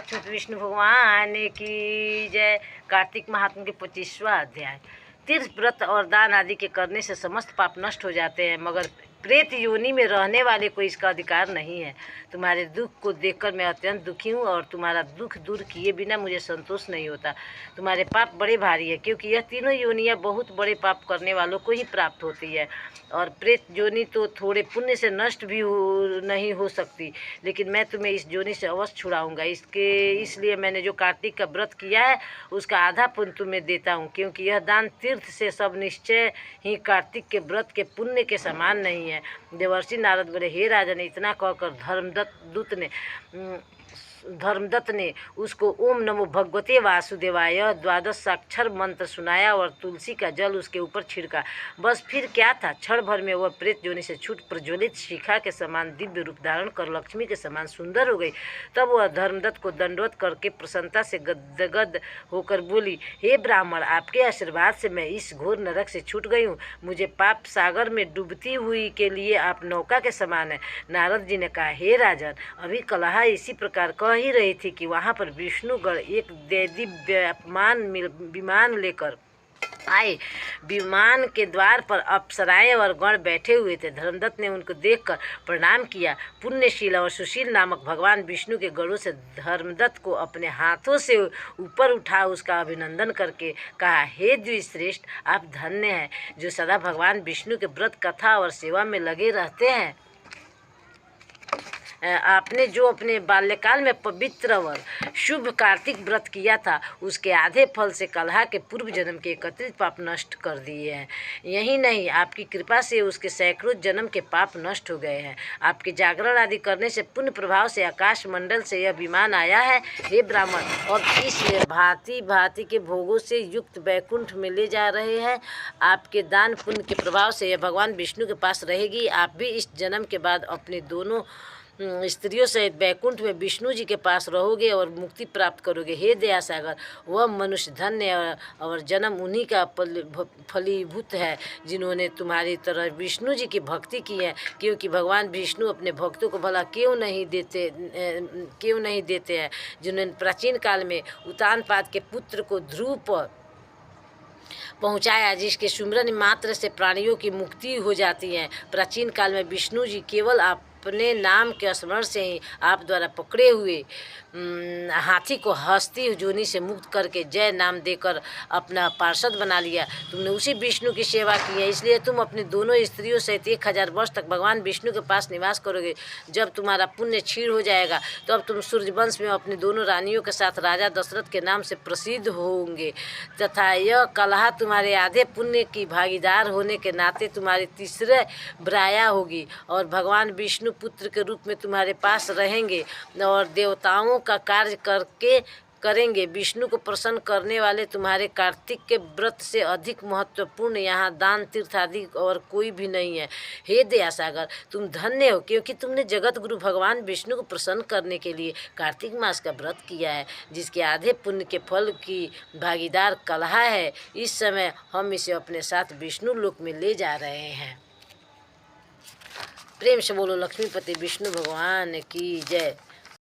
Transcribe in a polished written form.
लक्ष्मी विष्णु भगवान की जय। कार्तिक महात्म के 25वां अध्याय। तीर्थ व्रत और दान आदि के करने से समस्त पाप नष्ट हो जाते हैं, मगर प्रेत योनि में रहने वाले को इसका अधिकार नहीं है। तुम्हारे दुख को देखकर मैं अत्यंत दुखी हूँ और तुम्हारा दुख दूर किए बिना मुझे संतोष नहीं होता। तुम्हारे पाप बड़े भारी है, क्योंकि यह तीनों योनियाँ बहुत बड़े पाप करने वालों को ही प्राप्त होती है। और प्रेत योनि तो थोड़े पुण्य से नष्ट भी नहीं हो सकती, लेकिन मैं तुम्हें इस योनि से अवश्य छुड़ाऊंगा। इसलिए मैंने जो कार्तिक का व्रत किया है उसका आधा पुण्य तुम्हें देता हूँ, क्योंकि यह दान तीर्थ से सब निश्चय ही कार्तिक के व्रत के पुण्य के समान नहीं है। देवर्षि नारद बोले, हे राजन, इतना कहकर धर्मदत्त ने उसको ओम नमो भगवते वासुदेवाय 12 मंत्र सुनाया और तुलसी का जल उसके ऊपर छिड़का। बस फिर क्या था, क्षण भर में वह प्रेत योनि से छूट प्रज्वलित शिखा के समान दिव्य रूप धारण कर लक्ष्मी के समान सुंदर हो गई। तब वह धर्मदत्त को दंडवत करके प्रसन्नता से गदगद होकर बोली, हे ब्राह्मण, आपके आशीर्वाद से मैं इस घोर नरक से छूट गई हूँ। मुझे पाप सागर में डूबती हुई के लिए आप नौका के समान है। नारद जी ने कहा, हे राजन, अभी कलहा इसी प्रकार कह ही रही थी कि वहाँ पर विष्णुगण एक दिव्य विमान लेकर आए। विमान के द्वार पर अप्सराएं और गण बैठे हुए थे। धर्मदत्त ने उनको देखकर प्रणाम किया। पुण्यशील और सुशील नामक भगवान विष्णु के गणों से धर्मदत्त को अपने हाथों से ऊपर उठा उसका अभिनंदन करके कहा, हे द्विश्रेष्ठ, आप धन्य हैं जो सदा भगवान विष्णु के व्रत कथा और सेवा में लगे रहते हैं। आपने जो अपने बाल्यकाल में पवित्र और शुभ कार्तिक व्रत किया था, उसके आधे फल से कलहा के पूर्व जन्म के एकत्रित पाप नष्ट कर दिए हैं। यही नहीं, आपकी कृपा से उसके सैकड़ों जन्म के पाप नष्ट हो गए हैं। आपके जागरण आदि करने से पुण्य प्रभाव से आकाश मंडल से यह विमान आया है। हे ब्राह्मण, और इसलिए भांति भांति के भोगों से युक्त वैकुंठ में ले जा रहे हैं। आपके दान पुण्य के प्रभाव से यह भगवान विष्णु के पास रहेगी। आप भी इस जन्म के बाद अपने दोनों स्त्रियों सहित वैकुंठ में विष्णु जी के पास रहोगे और मुक्ति प्राप्त करोगे। हे दया सागर, वह मनुष्य धन्य और जन्म उन्हीं का फलीभूत है जिन्होंने तुम्हारी तरह विष्णु जी की भक्ति की है, क्योंकि भगवान विष्णु अपने भक्तों को भला क्यों नहीं देते हैं। जिन्होंने प्राचीन काल में उतानपाद के पुत्र को ध्रुव पर पहुँचाया, जिसके सुमिरन मात्र से प्राणियों की मुक्ति हो जाती है। प्राचीन काल में विष्णु जी केवल अपने नाम के स्मरण से ही आप द्वारा पकड़े हुए हाथी को हस्ती योनि से मुक्त करके जय नाम देकर अपना पार्षद बना लिया। तुमने उसी विष्णु की सेवा की है, इसलिए तुम अपनी दोनों स्त्रियों सहित 1000 वर्ष तक भगवान विष्णु के पास निवास करोगे। जब तुम्हारा पुण्य क्षीण हो जाएगा तो अब तुम सूर्यवंश में अपनी दोनों रानियों के साथ राजा दशरथ के नाम से प्रसिद्ध होंगे, तथा यह कलहा तुम्हारे आधे पुण्य की भागीदार होने के नाते तुम्हारी तीसरे ब्राया होगी और भगवान विष्णु पुत्र के रूप में तुम्हारे पास रहेंगे और देवताओं का कार्य करेंगे। विष्णु को प्रसन्न करने वाले तुम्हारे कार्तिक के व्रत से अधिक महत्वपूर्ण यहाँ दान तीर्थ आदि और कोई भी नहीं है। हे दया सागर, तुम धन्य हो, क्योंकि तुमने जगत गुरु भगवान विष्णु को प्रसन्न करने के लिए कार्तिक मास का व्रत किया है, जिसके आधे पुण्य के फल की भागीदार कलहा है। इस समय हम इसे अपने साथ विष्णु लोक में ले जा रहे हैं। प्रेम से बोलो लक्ष्मीपति विष्णु भगवान की जय।